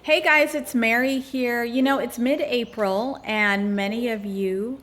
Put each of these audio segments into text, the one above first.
Hey guys, it's Mary here. It's mid-April and many of you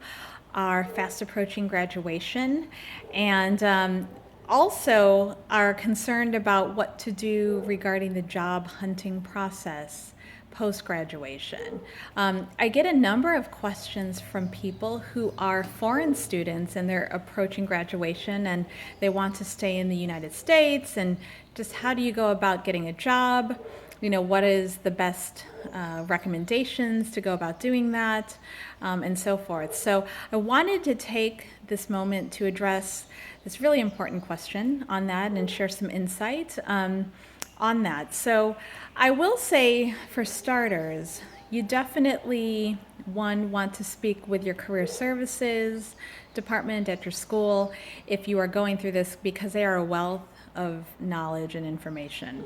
are fast approaching graduation and also are concerned about what to do regarding the job hunting process post-graduation. I get a number of questions from people who are foreign students and they're approaching graduation and they want to stay in the United States, and just how do you go about getting a job? What is the best recommendations to go about doing that, and so forth. So I wanted to take this moment to address this really important question on that and share some insight on that. So I will say, for starters, you definitely, want to speak with your career services department at your school if you are going through this, because they are a wealth of knowledge and information.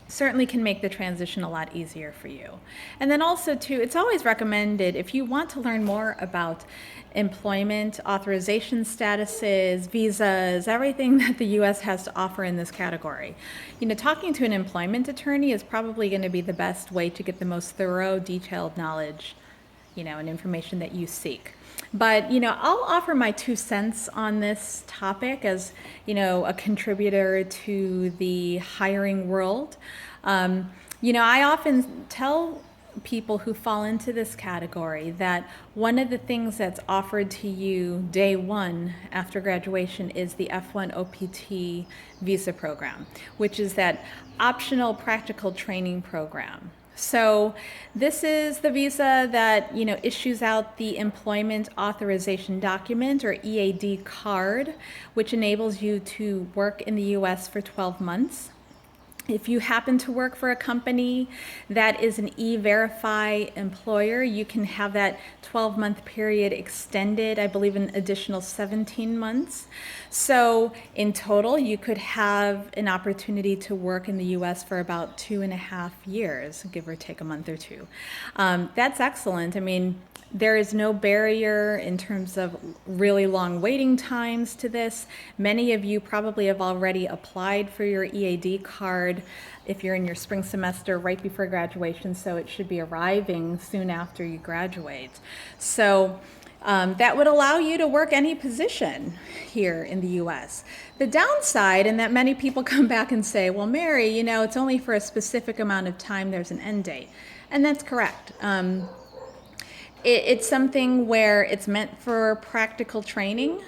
Certainly can make the transition a lot easier for you. And then also too, it's always recommended, if you want to learn more about employment, authorization statuses, visas, everything that the US has to offer in this category. Talking to an employment attorney is probably going to be the best way to get the most thorough, detailed knowledge, and information that you seek. But, I'll offer my 2 cents on this topic as, a contributor to the hiring world. I often tell people who fall into this category that one of the things that's offered to you day one after graduation is the F1 OPT visa program, which is that optional practical training program. So this is the visa that, issues out the employment authorization document, or EAD card, which enables you to work in the US for 12 months. If you happen to work for a company that is an E-Verify employer, you can have that 12-month period extended, I believe an additional 17 months. So in total, you could have an opportunity to work in the US for about 2.5 years, give or take a month or two. That's excellent. I mean, there is no barrier in terms of really long waiting times to this. Many of you probably have already applied for your EAD card if you're in your spring semester right before graduation, so it should be arriving soon after you graduate. So that would allow you to work any position here in the US. The downside, and that many people come back and say, well, Mary, it's only for a specific amount of time, there's an end date. And that's correct. It's something where it's meant for practical training,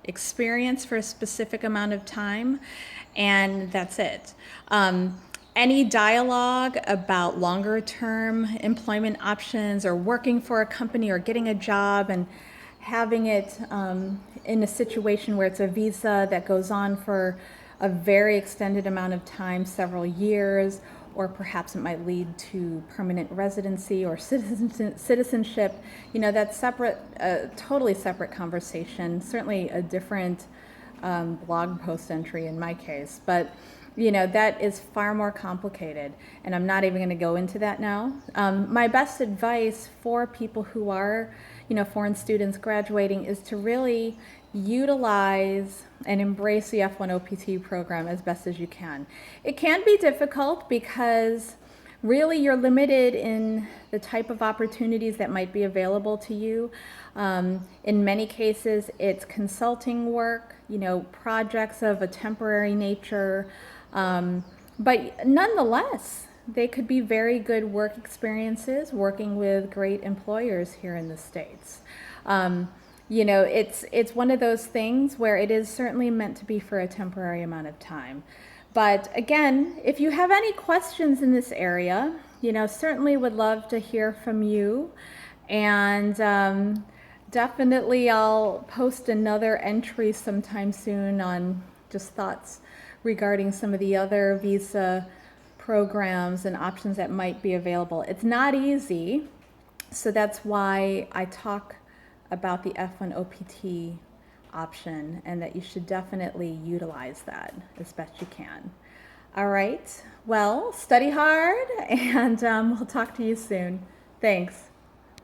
experience for a specific amount of time, and that's it. Any dialogue about longer term employment options, or working for a company, or getting a job and having it in a situation where it's a visa that goes on for a very extended amount of time, several years, or perhaps it might lead to permanent residency or citizenship, that's separate, totally separate conversation, certainly a different blog post entry in my case. But that is far more complicated, and I'm not even going to go into that now. My best advice for people who are, foreign students graduating, is to really utilize and embrace the F1 OPT program as best as you can. It can be difficult because really you're limited in the type of opportunities that might be available to you. In many cases, it's consulting work, projects of a temporary nature, but nonetheless, they could be very good work experiences working with great employers here in the States. It's one of those things where it is certainly meant to be for a temporary amount of time. But again, if you have any questions in this area, certainly would love to hear from you. And definitely I'll post another entry sometime soon on just thoughts regarding some of the other visa programs and options that might be available. It's not easy, so that's why I talk about the F1 OPT option, and that you should definitely utilize that as best you can. All right, well, study hard, and we'll talk to you soon. Thanks.